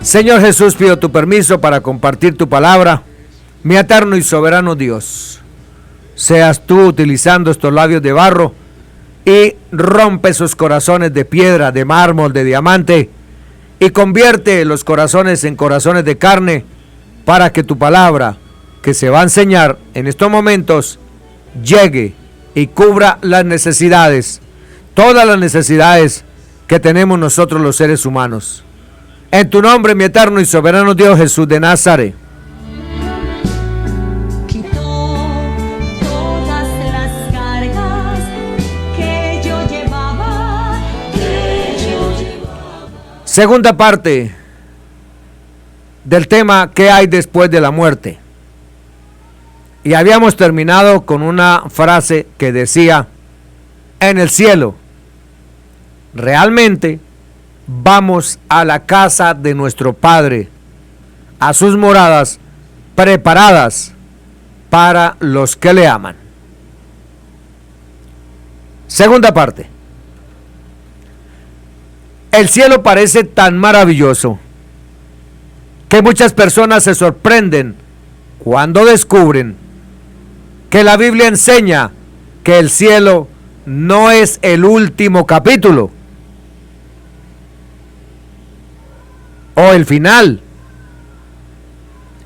Señor Jesús, pido tu permiso para compartir tu palabra. Mi eterno y soberano Dios, seas tú utilizando estos labios de barro y rompe esos corazones de piedra, de mármol, de diamante, y convierte los corazones en corazones de carne, para que tu palabra, que se va a enseñar en estos momentos, llegue y cubra las necesidades, todas las necesidades que tenemos nosotros los seres humanos. En tu nombre, mi eterno y soberano Dios, Jesús de Nazaret. Segunda parte del tema, ¿qué hay después de la muerte? Y habíamos terminado con una frase que decía, en el cielo, realmente vamos a la casa de nuestro Padre, a sus moradas preparadas para los que le aman. Segunda parte. El cielo parece tan maravilloso que muchas personas se sorprenden cuando descubren que la Biblia enseña que el cielo no es el último capítulo o el final.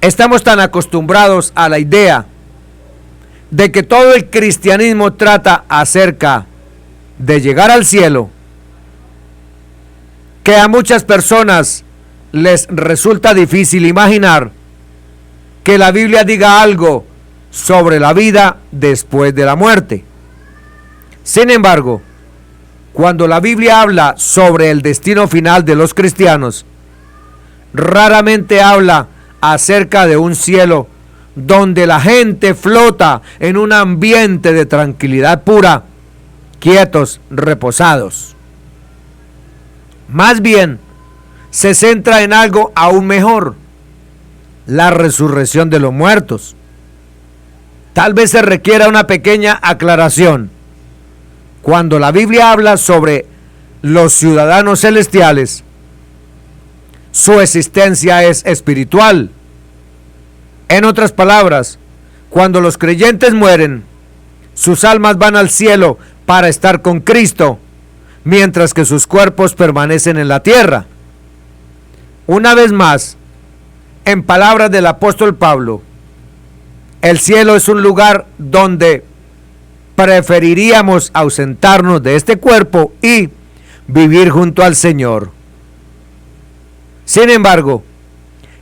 Estamos tan acostumbrados a la idea de que todo el cristianismo trata acerca de llegar al cielo, que a muchas personas les resulta difícil imaginar que la Biblia diga algo sobre la vida después de la muerte. Sin embargo, cuando la Biblia habla sobre el destino final de los cristianos, raramente habla acerca de un cielo donde la gente flota en un ambiente de tranquilidad pura, quietos, reposados. Más bien, se centra en algo aún mejor, la resurrección de los muertos. Tal vez se requiera una pequeña aclaración. Cuando la Biblia habla sobre los ciudadanos celestiales, su existencia es espiritual. En otras palabras, cuando los creyentes mueren, sus almas van al cielo para estar con Cristo, mientras que sus cuerpos permanecen en la tierra. Una vez más, en palabras del apóstol Pablo, el cielo es un lugar donde preferiríamos ausentarnos de este cuerpo y vivir junto al Señor. Sin embargo,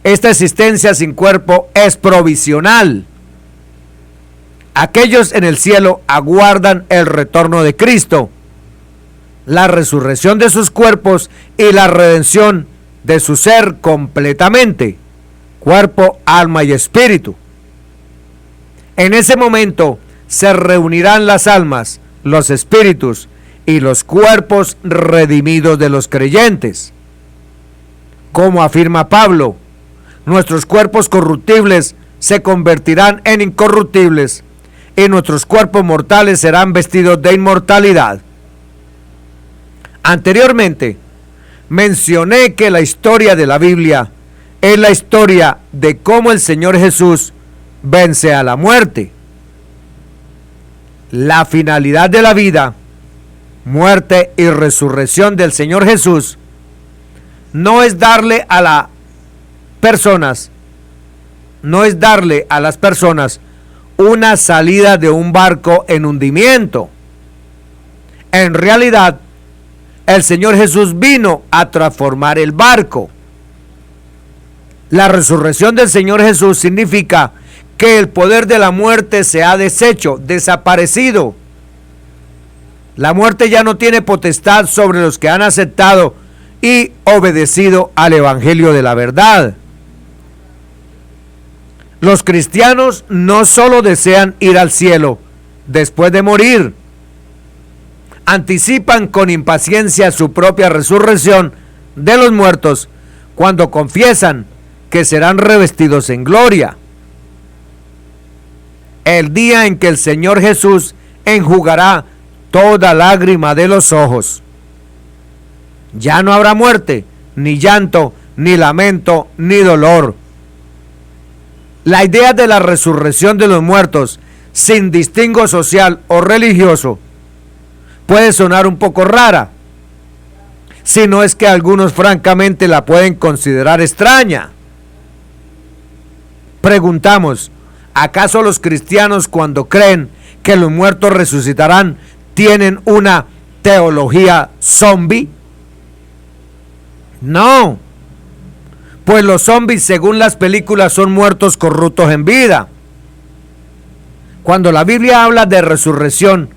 esta existencia sin cuerpo es provisional. Aquellos en el cielo aguardan el retorno de Cristo, la resurrección de sus cuerpos y la redención de su ser completamente, cuerpo, alma y espíritu. En ese momento se reunirán las almas, los espíritus y los cuerpos redimidos de los creyentes. Como afirma Pablo, nuestros cuerpos corruptibles se convertirán en incorruptibles y nuestros cuerpos mortales serán vestidos de inmortalidad. Anteriormente, mencioné que la historia de la Biblia es la historia de cómo el Señor Jesús vence a la muerte. La finalidad de la vida, muerte y resurrección del Señor Jesús no es darle a las personas una salida de un barco en hundimiento. En realidad, el Señor Jesús vino a transformar el barco. La resurrección del Señor Jesús significa que el poder de la muerte se ha deshecho, desaparecido. La muerte ya no tiene potestad sobre los que han aceptado y obedecido al Evangelio de la verdad. Los cristianos no solo desean ir al cielo después de morir, anticipan con impaciencia su propia resurrección de los muertos cuando confiesan que serán revestidos en gloria. El día en que el Señor Jesús enjugará toda lágrima de los ojos. Ya no habrá muerte, ni llanto, ni lamento, ni dolor. La idea de la resurrección de los muertos, sin distingo social o religioso, puede sonar un poco rara, si no es que algunos francamente la pueden considerar extraña. Preguntamos, ¿acaso los cristianos, cuando creen que los muertos resucitarán, tienen una teología zombie? No, pues los zombies, según las películas, son muertos corruptos en vida. Cuando la Biblia habla de resurrección,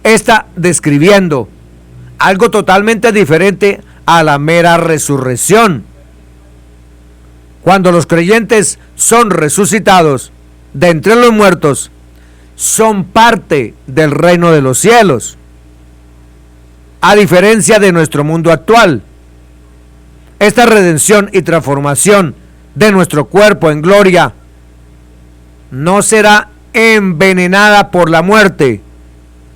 está describiendo algo totalmente diferente a la mera resurrección. Cuando los creyentes son resucitados de entre los muertos, son parte del reino de los cielos, a diferencia de nuestro mundo actual. Esta redención y transformación de nuestro cuerpo en gloria no será envenenada por la muerte,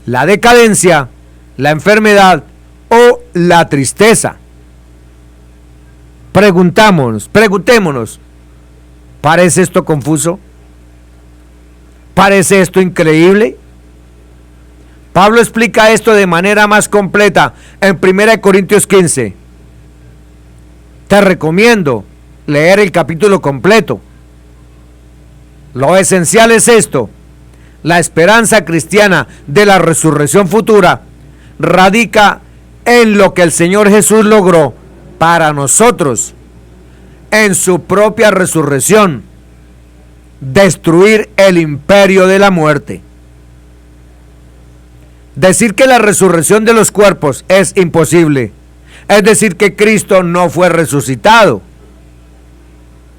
la decadencia, la enfermedad o la tristeza. Preguntémonos, ¿parece esto confuso? ¿Parece esto increíble? Pablo explica esto de manera más completa en 1 Corintios 15. Te recomiendo leer el capítulo completo. Lo esencial es esto: la esperanza cristiana de la resurrección futura radica en lo que el Señor Jesús logró para nosotros en su propia resurrección, destruir el imperio de la muerte. Decir que la resurrección de los cuerpos es imposible es decir que Cristo no fue resucitado.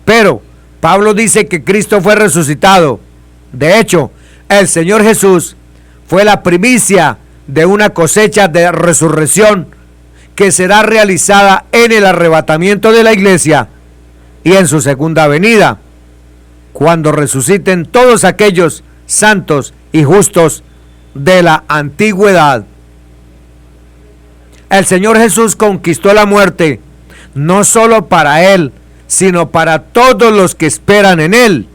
Pero Pablo dice que Cristo fue resucitado. De hecho, el Señor Jesús fue la primicia de una cosecha de resurrección que será realizada en el arrebatamiento de la iglesia y en su segunda venida, cuando resuciten todos aquellos santos y justos de la antigüedad. El Señor Jesús conquistó la muerte, no solo para Él, sino para todos los que esperan en Él,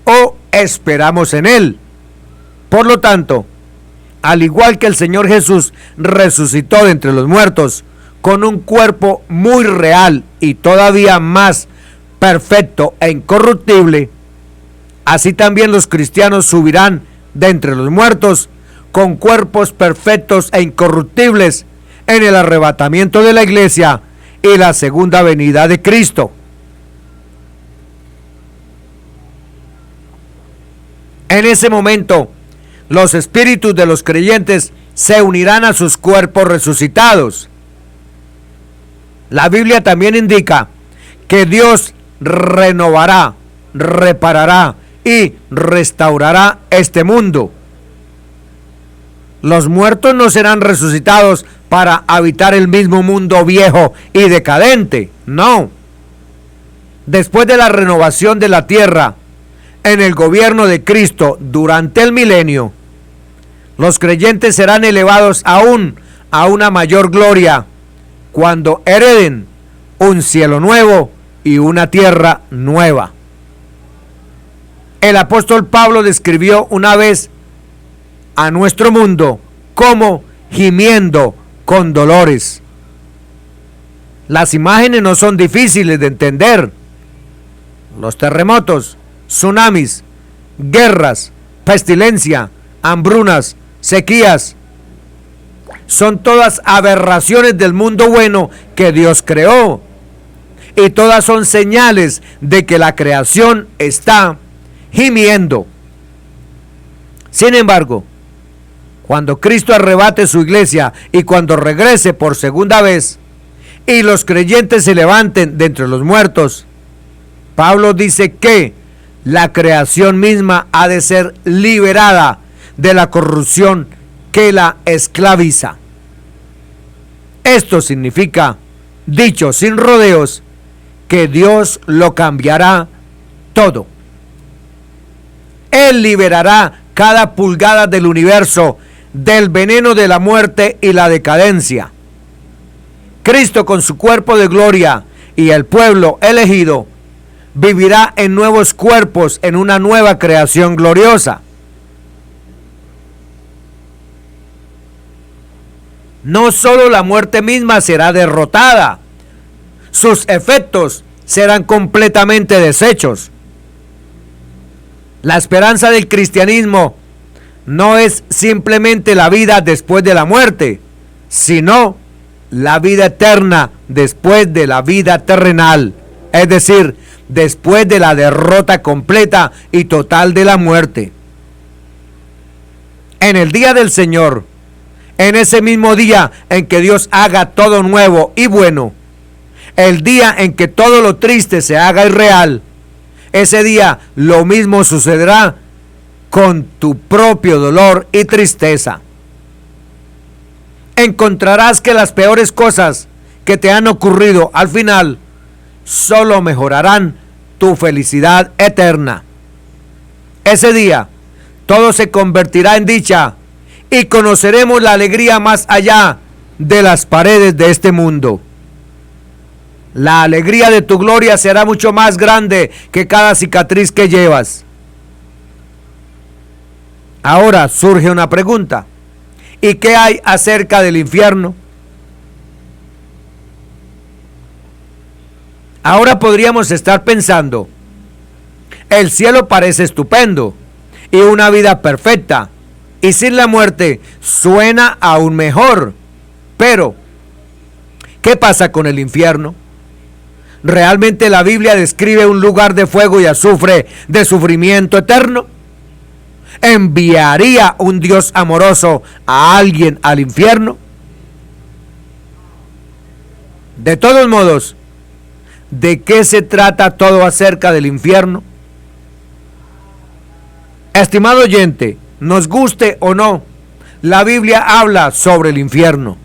o esperamos en Él. Por lo tanto, al igual que el Señor Jesús resucitó de entre los muertos, con un cuerpo muy real y todavía más perfecto e incorruptible, así también los cristianos subirán de entre los muertos con cuerpos perfectos e incorruptibles en el arrebatamiento de la iglesia y la segunda venida de Cristo. En ese momento, los espíritus de los creyentes se unirán a sus cuerpos resucitados. La Biblia también indica que Dios renovará, reparará y restaurará este mundo. Los muertos no serán resucitados para habitar el mismo mundo viejo y decadente, no. Después de la renovación de la tierra, en el gobierno de Cristo durante el milenio, los creyentes serán elevados aún a una mayor gloria cuando hereden un cielo nuevo y una tierra nueva. El apóstol Pablo describió una vez a nuestro mundo como gimiendo con dolores. Las imágenes no son difíciles de entender. Los terremotos, tsunamis, guerras, pestilencia, hambrunas, sequías, son todas aberraciones del mundo bueno que Dios creó, y todas son señales de que la creación está gimiendo. Sin embargo, cuando Cristo arrebate su iglesia y cuando regrese por segunda vez y los creyentes se levanten de entre los muertos, Pablo dice que la creación misma ha de ser liberada de la corrupción que la esclaviza. Esto significa, dicho sin rodeos, que Dios lo cambiará todo. Él liberará cada pulgada del universo del veneno de la muerte y la decadencia. Cristo, con su cuerpo de gloria y el pueblo elegido vivirá en nuevos cuerpos, en una nueva creación gloriosa. No solo la muerte misma será derrotada, sus efectos serán completamente deshechos. La esperanza del cristianismo no es simplemente la vida después de la muerte, sino la vida eterna después de la vida terrenal, es decir, después de la derrota completa y total de la muerte. En el día del Señor, en ese mismo día en que Dios haga todo nuevo y bueno, el día en que todo lo triste se haga irreal, ese día lo mismo sucederá con tu propio dolor y tristeza. Encontrarás que las peores cosas que te han ocurrido al final solo mejorarán tu felicidad eterna. Ese día todo se convertirá en dicha y conoceremos la alegría más allá de las paredes de este mundo. La alegría de tu gloria será mucho más grande que cada cicatriz que llevas. Ahora surge una pregunta. ¿Y qué hay acerca del infierno? Ahora podríamos estar pensando, el cielo parece estupendo y una vida perfecta, y sin la muerte suena aún mejor. Pero, ¿qué pasa con el infierno? ¿Realmente la Biblia describe un lugar de fuego y azufre, de sufrimiento eterno? ¿Enviaría un Dios amoroso a alguien al infierno? De todos modos, ¿de qué se trata todo acerca del infierno? Estimado oyente, nos guste o no, la Biblia habla sobre el infierno.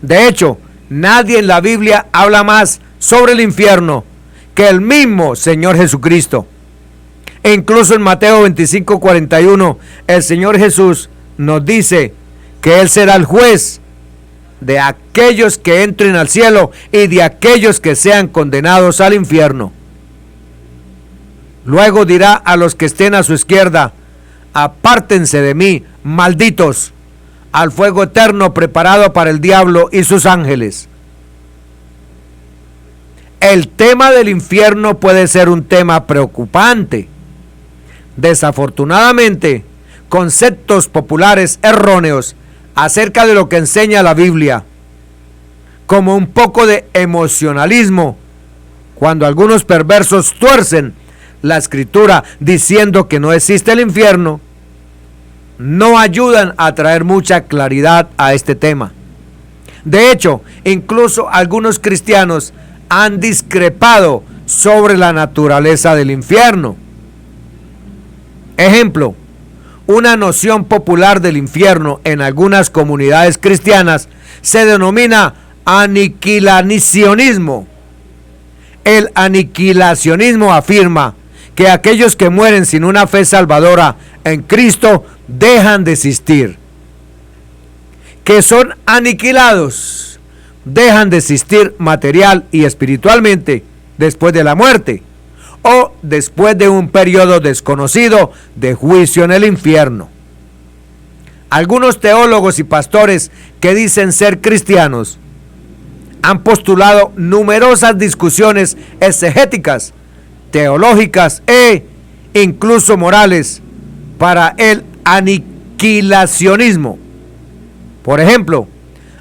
De hecho, nadie en la Biblia habla más sobre el infierno que el mismo Señor Jesucristo. E incluso en Mateo 25:41, el Señor Jesús nos dice que Él será el juez de aquellos que entren al cielo y de aquellos que sean condenados al infierno. Luego dirá a los que estén a su izquierda: apártense de mí, malditos, al fuego eterno preparado para el diablo y sus ángeles. El tema del infierno puede ser un tema preocupante. Desafortunadamente, conceptos populares erróneos acerca de lo que enseña la Biblia, como un poco de emocionalismo, cuando algunos perversos tuercen la escritura diciendo que no existe el infierno, no ayudan a traer mucha claridad a este tema. De hecho, incluso algunos cristianos han discrepado sobre la naturaleza del infierno. Ejemplo, una noción popular del infierno en algunas comunidades cristianas se denomina aniquilacionismo. El aniquilacionismo afirma que aquellos que mueren sin una fe salvadora en Cristo dejan de existir. Que son aniquilados, dejan de existir material y espiritualmente después de la muerte, o después de un periodo desconocido de juicio en el infierno. Algunos teólogos y pastores que dicen ser cristianos han postulado numerosas discusiones exegéticas, teológicas e incluso morales para el aniquilacionismo. Por ejemplo,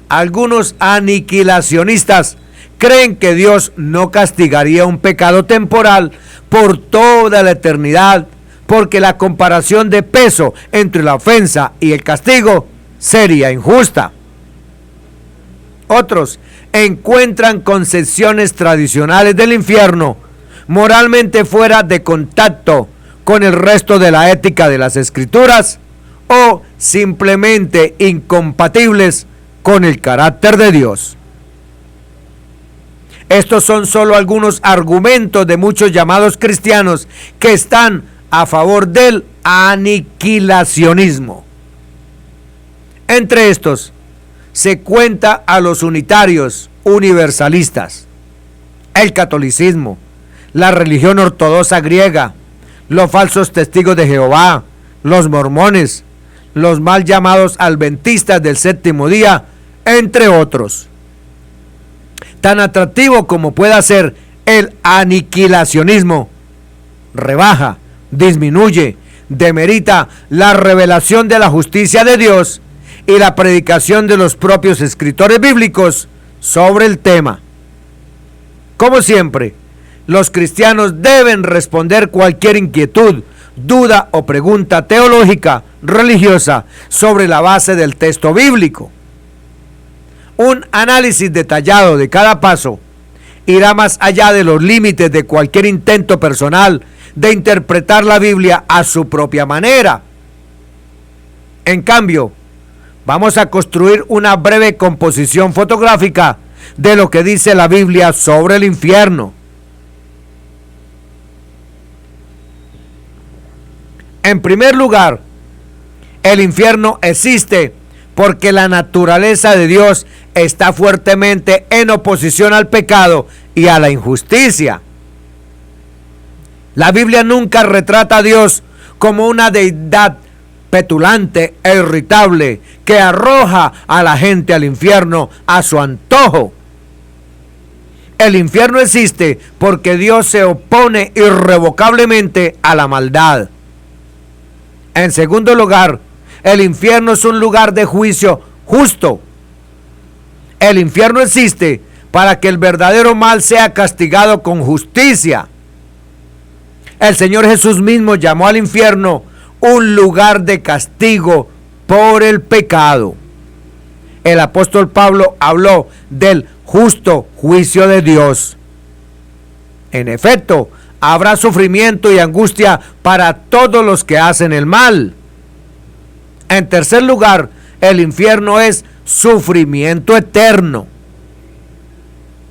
algunos aniquilacionistas creen que Dios no castigaría un pecado temporal por toda la eternidad, porque la comparación de peso entre la ofensa y el castigo sería injusta. Otros encuentran concepciones tradicionales del infierno moralmente fuera de contacto con el resto de la ética de las Escrituras o simplemente incompatibles con el carácter de Dios. Estos son solo algunos argumentos de muchos llamados cristianos que están a favor del aniquilacionismo. Entre estos se cuenta a los unitarios universalistas. el catolicismo, la religión ortodoxa griega, los falsos testigos de Jehová, los mormones, los mal llamados adventistas del séptimo día, entre otros. Tan atractivo como pueda ser el aniquilacionismo, rebaja, disminuye, demerita la revelación de la justicia de Dios y la predicación de los propios escritores bíblicos sobre el tema. Como siempre, los cristianos deben responder cualquier inquietud, duda o pregunta teológica, religiosa, sobre la base del texto bíblico. Un análisis detallado de cada paso irá más allá de los límites de cualquier intento personal de interpretar la Biblia a su propia manera. En cambio, vamos a construir una breve composición fotográfica de lo que dice la Biblia sobre el infierno. En primer lugar, el infierno existe porque la naturaleza de Dios está fuertemente en oposición al pecado y a la injusticia. La Biblia nunca retrata a Dios como una deidad petulante e irritable que arroja a la gente al infierno a su antojo. El infierno existe porque Dios se opone irrevocablemente a la maldad. En segundo lugar, el infierno es un lugar de juicio justo. El infierno existe para que el verdadero mal sea castigado con justicia. El Señor Jesús mismo llamó al infierno un lugar de castigo por el pecado. El apóstol Pablo habló del justo juicio de Dios. En efecto, habrá sufrimiento y angustia para todos los que hacen el mal. En tercer lugar, el infierno es sufrimiento eterno.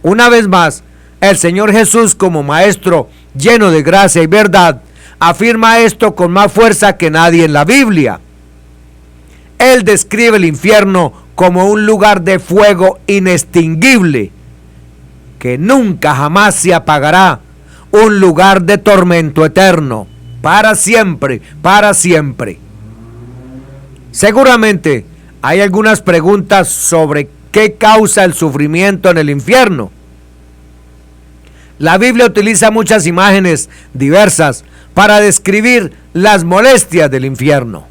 Una vez más, el Señor Jesús, como maestro lleno de gracia y verdad, afirma esto con más fuerza que nadie en la Biblia. Él describe el infierno como un lugar de fuego inextinguible, que nunca jamás se apagará, un lugar de tormento eterno, para siempre, para siempre. Seguramente hay algunas preguntas sobre qué causa el sufrimiento en el infierno. La Biblia utiliza muchas imágenes diversas para describir las molestias del infierno.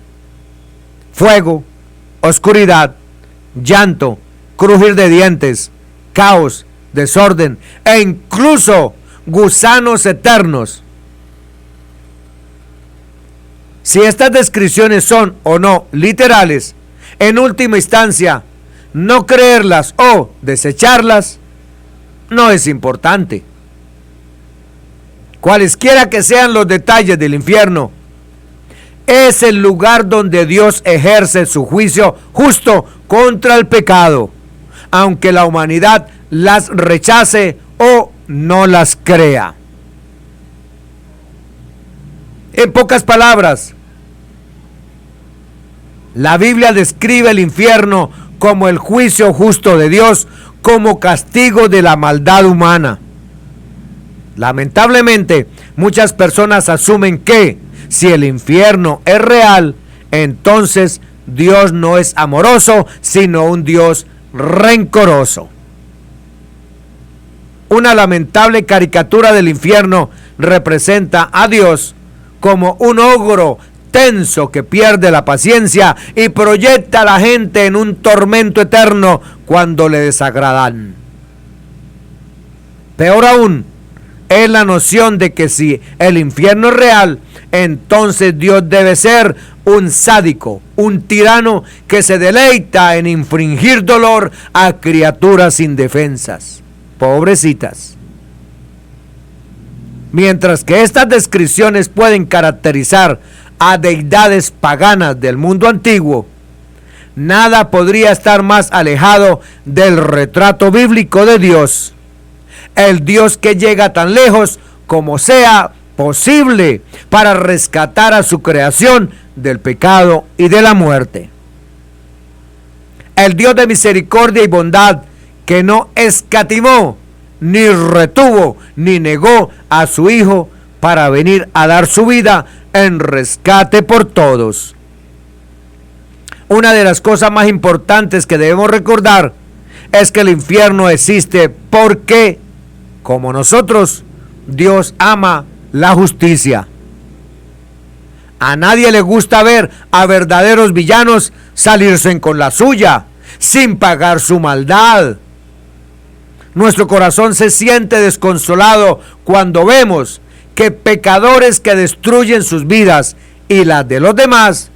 Fuego, oscuridad, llanto, crujir de dientes, caos, desorden e incluso gusanos eternos. Si estas descripciones son o no literales, en última instancia, no creerlas o desecharlas no es importante. Cualesquiera que sean los detalles del infierno, es el lugar donde Dios ejerce su juicio justo contra el pecado, aunque la humanidad las rechace o no las crea. En pocas palabras, la Biblia describe el infierno como el juicio justo de Dios, como castigo de la maldad humana. Lamentablemente, muchas personas asumen que si el infierno es real, entonces Dios no es amoroso, sino un Dios rencoroso. Una lamentable caricatura del infierno representa a Dios como un ogro tenso que pierde la paciencia y proyecta a la gente en un tormento eterno cuando le desagradan. Peor aún es la noción de que si el infierno es real, entonces Dios debe ser un sádico, un tirano que se deleita en infringir dolor a criaturas indefensas, pobrecitas. Mientras que estas descripciones pueden caracterizar a deidades paganas del mundo antiguo, nada podría estar más alejado del retrato bíblico de Dios. El Dios que llega tan lejos como sea posible para rescatar a su creación del pecado y de la muerte. El Dios de misericordia y bondad que no escatimó ni retuvo, ni negó a su Hijo para venir a dar su vida en rescate por todos. Una de las cosas más importantes que debemos recordar es que el infierno existe porque, como nosotros, Dios ama la justicia. A nadie le gusta ver a verdaderos villanos salirse con la suya, sin pagar su maldad. Nuestro corazón se siente desconsolado cuando vemos que pecadores que destruyen sus vidas y las de los demás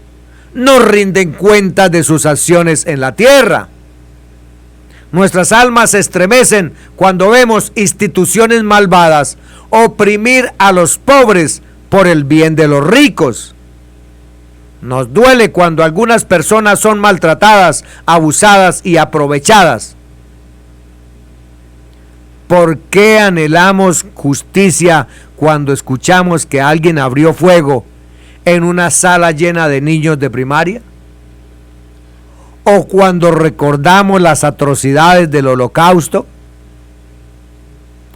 no rinden cuenta de sus acciones en la tierra. Nuestras almas se estremecen cuando vemos instituciones malvadas oprimir a los pobres por el bien de los ricos. Nos duele cuando algunas personas son maltratadas, abusadas y aprovechadas. ¿Por qué anhelamos justicia cuando escuchamos que alguien abrió fuego en una sala llena de niños de primaria? ¿O cuando recordamos las atrocidades del Holocausto?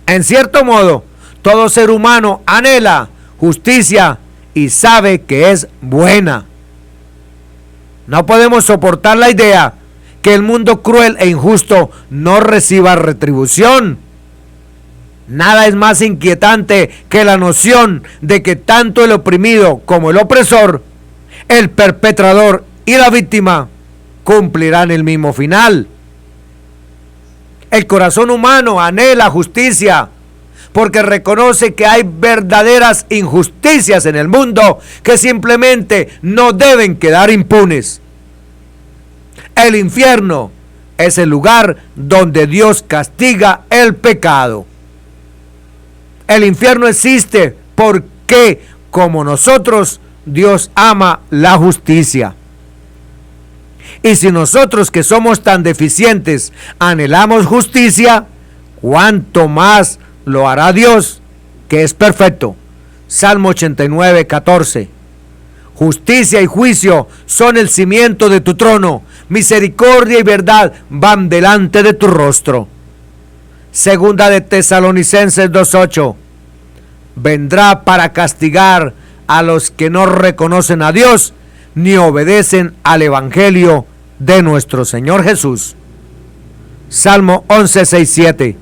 En cierto modo, todo ser humano anhela justicia y sabe que es buena. No podemos soportar la idea que el mundo cruel e injusto no reciba retribución. Nada es más inquietante que la noción de que tanto el oprimido como el opresor, el perpetrador y la víctima cumplirán el mismo final. El corazón humano anhela justicia porque reconoce que hay verdaderas injusticias en el mundo que simplemente no deben quedar impunes. El infierno es el lugar donde Dios castiga el pecado. El infierno existe porque, como nosotros, Dios ama la justicia. Y si nosotros, que somos tan deficientes, anhelamos justicia, ¿cuánto más lo hará Dios, que es perfecto? Salmo 89, 14. Justicia y juicio son el cimiento de tu trono. Misericordia y verdad van delante de tu rostro. Segunda de Tesalonicenses 2:8. Vendrá para castigar a los que no reconocen a Dios ni obedecen al Evangelio de nuestro Señor Jesús. Salmo 11:6-7.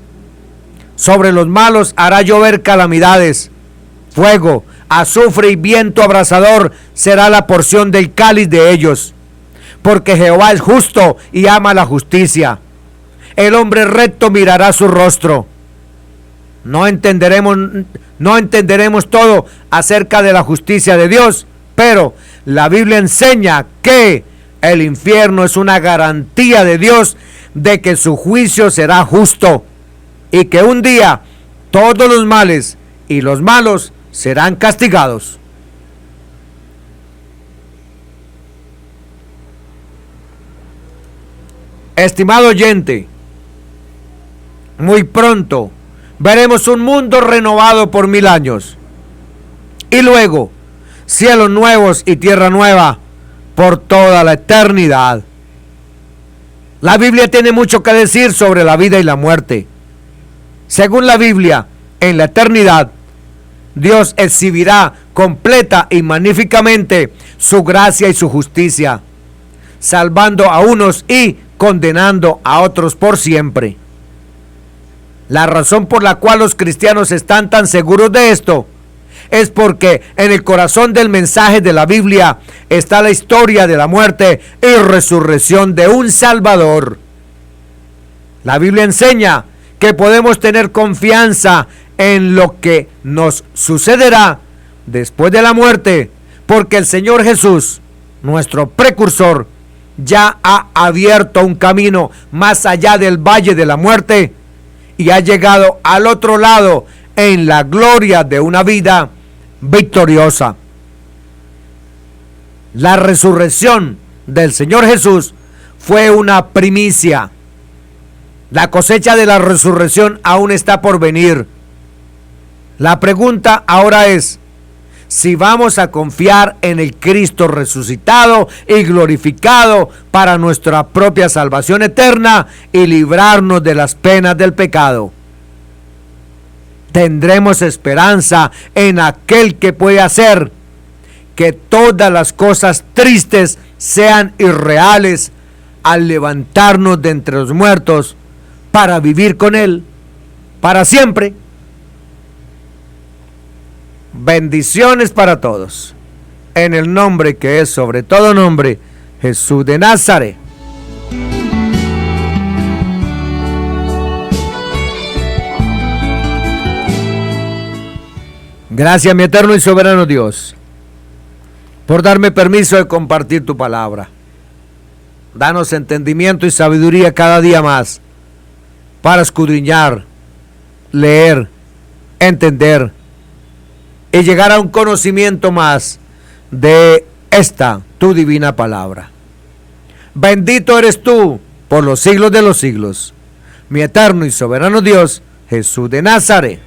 Sobre los malos hará llover calamidades, fuego, azufre y viento abrasador será la porción del cáliz de ellos. Porque Jehová es justo y ama la justicia. El hombre recto mirará su rostro. No entenderemos todo acerca de la justicia de Dios, pero la Biblia enseña que el infierno es una garantía de Dios de que su juicio será justo y que un día todos los males y los malos serán castigados. Estimado oyente, muy pronto veremos un mundo renovado por 1000 años y luego cielos nuevos y tierra nueva por toda la eternidad. La Biblia tiene mucho que decir sobre la vida y la muerte. Según la Biblia, en la eternidad, Dios exhibirá completa y magníficamente su gracia y su justicia, salvando a unos y condenando a otros por siempre. La razón por la cual los cristianos están tan seguros de esto es porque en el corazón del mensaje de la Biblia está la historia de la muerte y resurrección de un Salvador. La Biblia enseña que podemos tener confianza en lo que nos sucederá después de la muerte, porque el Señor Jesús, nuestro precursor, ya ha abierto un camino más allá del valle de la muerte y ha llegado al otro lado en la gloria de una vida victoriosa. La resurrección del Señor Jesús fue una primicia. La cosecha de la resurrección aún está por venir. La pregunta ahora es si vamos a confiar en el Cristo resucitado y glorificado para nuestra propia salvación eterna y librarnos de las penas del pecado. tendremos esperanza en aquel que puede hacer que todas las cosas tristes sean irreales al levantarnos de entre los muertos para vivir con Él para siempre. Bendiciones para todos. En el nombre que es sobre todo nombre, Jesús de Nazaret. Gracias, mi eterno y soberano Dios, por darme permiso de compartir tu palabra. Danos entendimiento y sabiduría cada día más para escudriñar, leer, entender y llegar a un conocimiento más de esta tu divina palabra. Bendito eres tú por los siglos de los siglos, mi eterno y soberano Dios, Jesús de Nazaret.